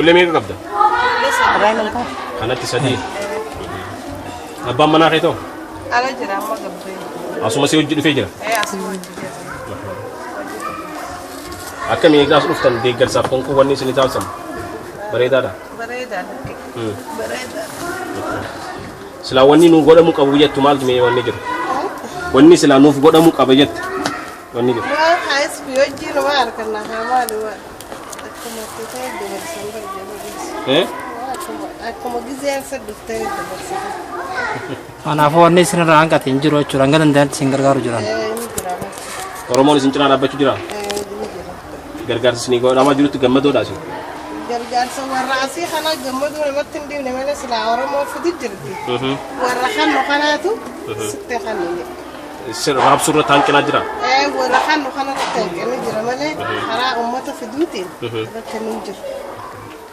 كل مين قبضة؟ أنا تسدي. أبى منا خيتو. أنا جرا ما قبضي. أسمع سيوجد في جرا. أسمع. أكمل يقدر أسلوفتن ديجر سافون كو وني سني تالسم. بريدا دا. بريدا. بريدا. سلاواني نوغودا مو كابوجة تمال تمي وني جرا. وني سلا نوف غودا مو كابوجة وني جرا. ما حاس بيوجي نوار كنا هما نوار. أكمل تيجي بمرسل إيه؟ أكمل جزء سدوتة بمرسل. أنا فورني سنران كاتين جرو چورانgan dan singer garu juran. Oromo ni sincana ada baju jira. Gargar sini gua nama juru tu gambar tu dah sih. Gargar sewarna asih karena gambar tu memang tinggi ni mana sila Oromo fudit jadi. Warna kan makana tu setiap kan ini. Ser harap surat tang kena jira. Warna kan makana tang kena jira mana karena umat tu fuditin. Ada kenunjuk.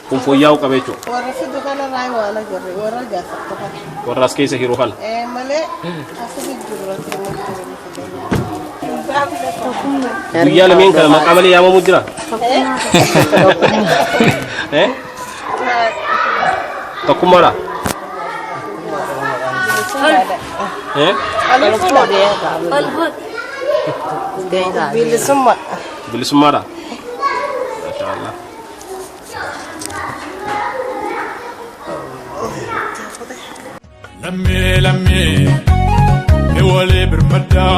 Kumfoyau kabecho. Warna fudu kan rai warna jari warna jasa tu kan. Warna skei sehiruhan. Mana aku jujur Dia lemin kalau makam ni yang mau mujra. Takumara. Bilis semua. Bilis semua dah. Masyaallah. لمي هوالي برمدا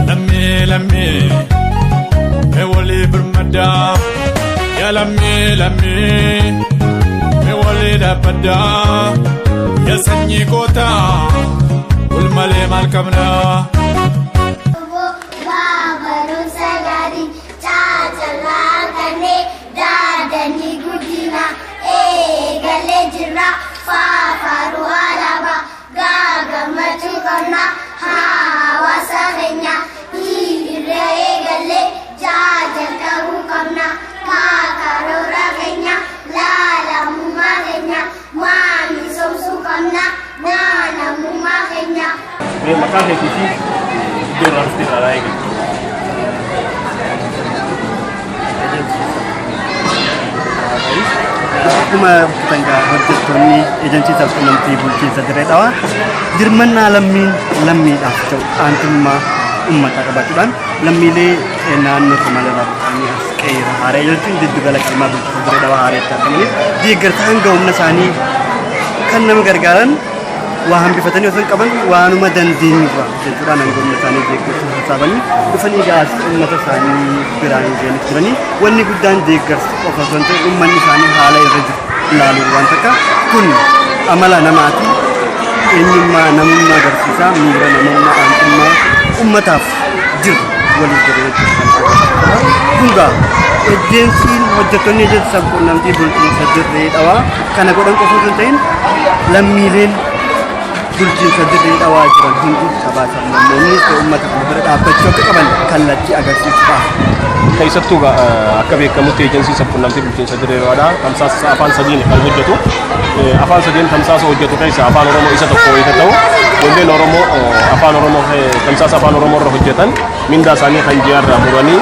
لمي هوالي برمدا يا لمي هوالي دبدا يا سني كوتا والمالي مالكمنا Fafaru alaba gaga matu karna hawa sahenya hire gale jajan kahu karna kakaro ragenya lala mumagenya mami somsu karna nana mumagenya. Ini makan he kisi dua harus dirarai. Kuma tangga hojjettoonni ejensi sabquunnamtii bulchiinsa Dirreedhawaa dirmannaa lammii aftu aantummaa uummataa qabachuudhaan lammiilee naannoo Somaaliirraa buqqa'anii as qe'ee haaree jechuun giddugala qalmaa bulchiinsa Dirreedhawaa haareetti argamaniif deeggarsa hanga humna isaanii kan nama gargaaran waa hambifatanii osoo hin qaban waanuma dandeenyurra jechuudhaan hanga humna isaanii deeggarsa sassaabanii dhufanii gaas uummata isaanii biraan ga'anii turanii wanni guddaan deeggarsa qofa osoo hin ta'in uummanni isaanii haala irra jiru ilaaluu waan takka kun amala namaati eenyummaa namummaa agarsiisaa miira namummaa aantummaa uummataaf jiru waliif jedhee jechuudha. Kungaa ejjeensiin hojjettoonni ejensi sabquunnamtii bulchiinsa Dirreedhawaa kana godhan qofa osoo hin ta'in lammiileen bulchiinsa Dirreedhawaa jiran hundi qabaasan namoonni uummata kana bira dhaabbachuu akka qaban kallattii agarsiisuudhaaf. Keessattuu akka beekamutti ejensiin sabquunnamtii bulchiinsa Dirreedawaadha. Tamsaasa afaan sadiin kan hojjetu. Afaan sadiin tamsaasa hojjetu keessa afaan Oromoo isa tokko yoo ta'u, ijoolleen Oromoo afaan Oromoo tamsaasa afaan Oromoo irra hojjetan mindaa isaanii kan ji'arraa muranii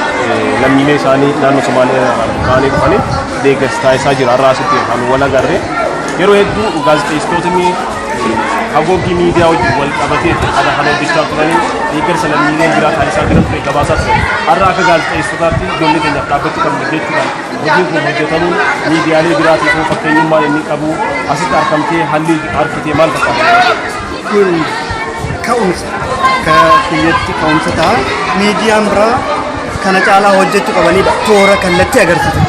lammiilee isaanii naannoo Somaaliyaa dhufanii deeggarsa taasisaa jira. Har'aasitti kan wal agarre yeroo hedduu gaazexeessitootni haguuggii miidiyaa wajjin wal qabatee haala hojjechaa turanii deeggarsa lammiileen biraa taasisaa jiran ture gabaasaa ture. Har'a akka gaazexeessitootaatti ijoollee keenyaaf dhaabbachuu qabna jechuudhaan hojiin kun hojjetamuun miidiyaalee biraatiif fakkeenyummaa inni qabu asitti argamtee haalli harkitee maal fakkaata? Kun ka'umsa biyyatti ka'umsa ta'a miidiyaan biraa kana caalaa hojjechuu qabanidha. Toora kallattii agarsiisu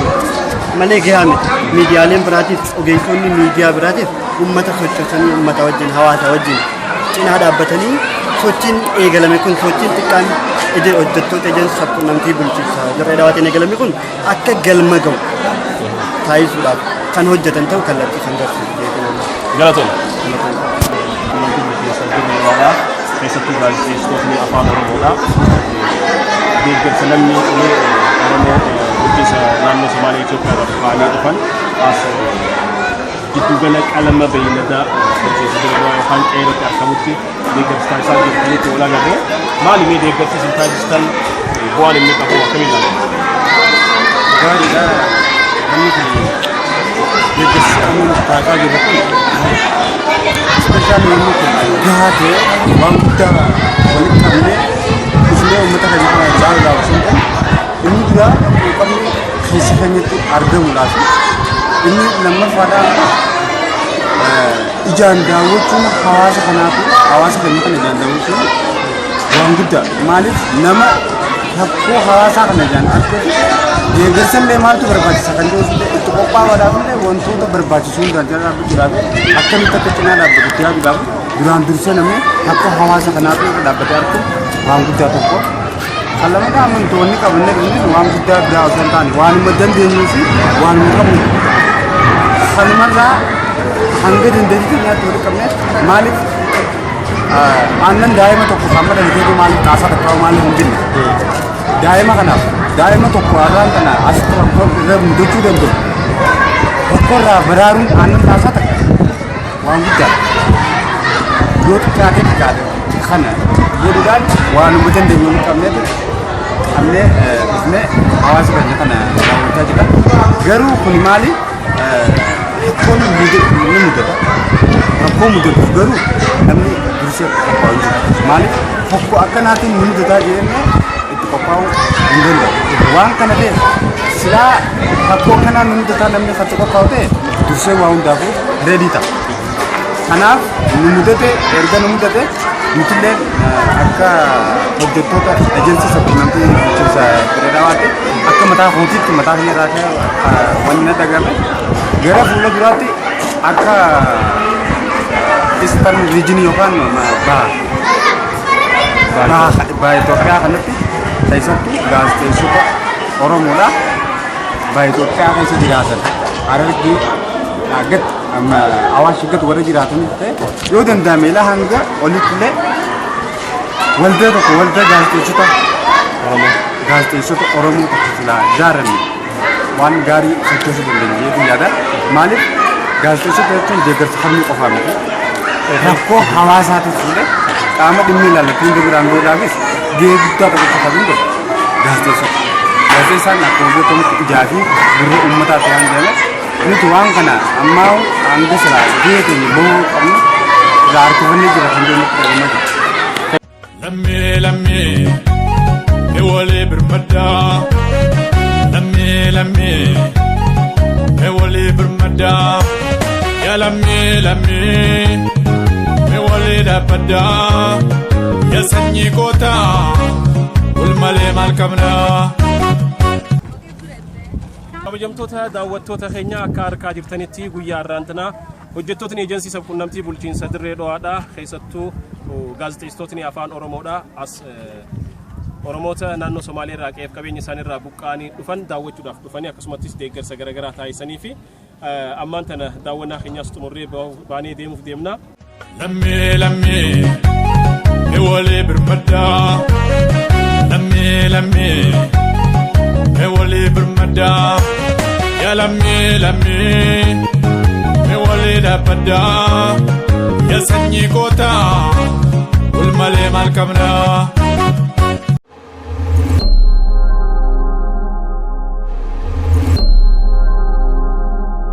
malee gahaa miti. Miidiyaaleen biraatiif ogeessonni miidiyaa biraatiif uummata sochoosanii uummata wajjin hawaasa wajjin cinaa dhaabbatanii sochiin eegalame kun sochiin xiqqaan hojjettoota ejensi sabquunnamtii bulchiinsa Dirreedhawaatiin eegalame kun akka galma ga'u taasisuudhaaf kan hojjetan ta'u kallattii kan agarsiisu. Galatoomna. Keessattuu gaazexeessitootni afaan Oromoodha. Deeggarsa lammiilee Oromoo bulchiinsa naannoo Somaaliyaa Itoophiyaa dhufanii dhufan as giddugala qalama beeyladaa bulchiinsa Dirreedhawaa yookaan qeerratti argamutti deeggarsa taasisaa jirtanitti wal agarre maali mee deeggarsa isin taasistan bu'aan inni qabu akkamiin laata? Gaariidha. Namni kun kaasaa jiru kun ispeeshaalii yommuu kun gahatee waan guddaa walitti qabnee isinee uummata keenya kana jaalalaa osoo hin inni duraa qabni keessa keenyatti argamuudhaaf inni lammaffaadhaan ijaan daawwachuun hawaasa kanaaf hawaasa keenya kana ijaan daawwachuun waan guddaa maaliif nama rakkoo hawaasaa kana ijaan argatu deeggarsallee maaltu barbaachisa kan jedhu itti qophaa'uudhaafillee wantoota barbaachisuu hundaan jala dhaabbachuudhaaf akkamitti akka cinaa dhaabbatutti yaaduudhaaf duraan dursee namni rakkoo hawaasa kanaaf irra dhaabbatee argamu waan guddaa tokko kan lammataa amantoonni qabannee dhufnis waan guddaa biraa osoo hin taane waanuma dandeenyuu fi waanuma qabnu sanumarraa hanga dandeettii keenyaatti walitti qabnee maaliif aannan daa'ima tokko amma dandeettii maaliif xaasaa tokko maaliif hin binne daa'ima kanaaf daa'ima tokko har'aan kana asitti rakkoo irra mudachuu danda'u rakkoorraa baraaruun aannan xaasaa takka waan guddaa yoo xiqqaate kana jedhuudhaan waanuma dandeenyu walitti qabneetu qabnee dhufnee hawaasa keenya kana daawwachaa jira garuu kun maali rakkoon ni mudata rakkoo mudatuuf garuu namni dursee qophaa'uu jira maaliif tokko akkanaatiin ni mudataa jennee itti qophaa'uu hin danda'u waan kana ta'e silaa rakkoo kanaan ni mudataa namni itti qophaa'u ta'e dursee waa hundaafuu reedii ta'a kanaaf nu mudate erga nu mudate nutillee akka hojjettoota ejensii sabquunnamtii bulchiinsa Dirreedhawaatti akka mataa kootiitti mataa keenya irraa wanni na dhagahame gara fuula duraatti akka Eastern Region yookaan baha Itoophiyaa kanatti keessattuu gaazexeessota Oromoodha baha Itoophiyaa keessa jiraatan Harargee gad Awaash gad warra jiraatan ta'e yoo danda'ame ilaa hanga olittillee waldaa tokko waldaa gaazexeessota Oromoo tokko silaa ijaaranne waan gaarii sochoosuu dandeenya jedhu yaada maaliif gaazexeessota jechuun deeggarsa fannoo qofaa miti rakkoo hawaasaatiif fuudhee qaama dhimmi ilaallatu hundi biraan godhaafis gahee guddaa taphachuuf hin godhu gaazexeessaan akka hojjetamutti ijaa fi gurra uummataaf waan deemeef nuti waan kana ammaa hanga silaa gahee keenya bahuu qabnu irraa harkifannee jira kan jennutti dhagama jira. Lammii ewalee birmaddaa lammii ewalee birmaddaa yaa lammii ewalee dhaabbaddaa yaa sanyii kootaa ulmalee maal qabnaa. kabajamtoota daawwattoota keenya akka harkaa jirtanitti guyyaa har'aantanaa hojjettootni ejensii sabquunnamtii bulchiinsa Dirree Dhawaadhaa keessattuu gaazexeessitootni afaan Oromoodhaa as Oromoota naannoo Somaalee irraa qe'ee qabeenya isaaniirraa buqqaanii dhufan daawwachuudhaaf dhufanii akkasumattis deeggarsa garaagaraa taasisanii fi ammaan tana daawwannaa keenyaas xumurree baanee deemuuf deemna. Lammii ewalee birmaddaa lammii ewalee birmaddaa yaa lammii ewalee dhaabbaddaa yaa sanyii kootaa ulmalee maal qabnaa.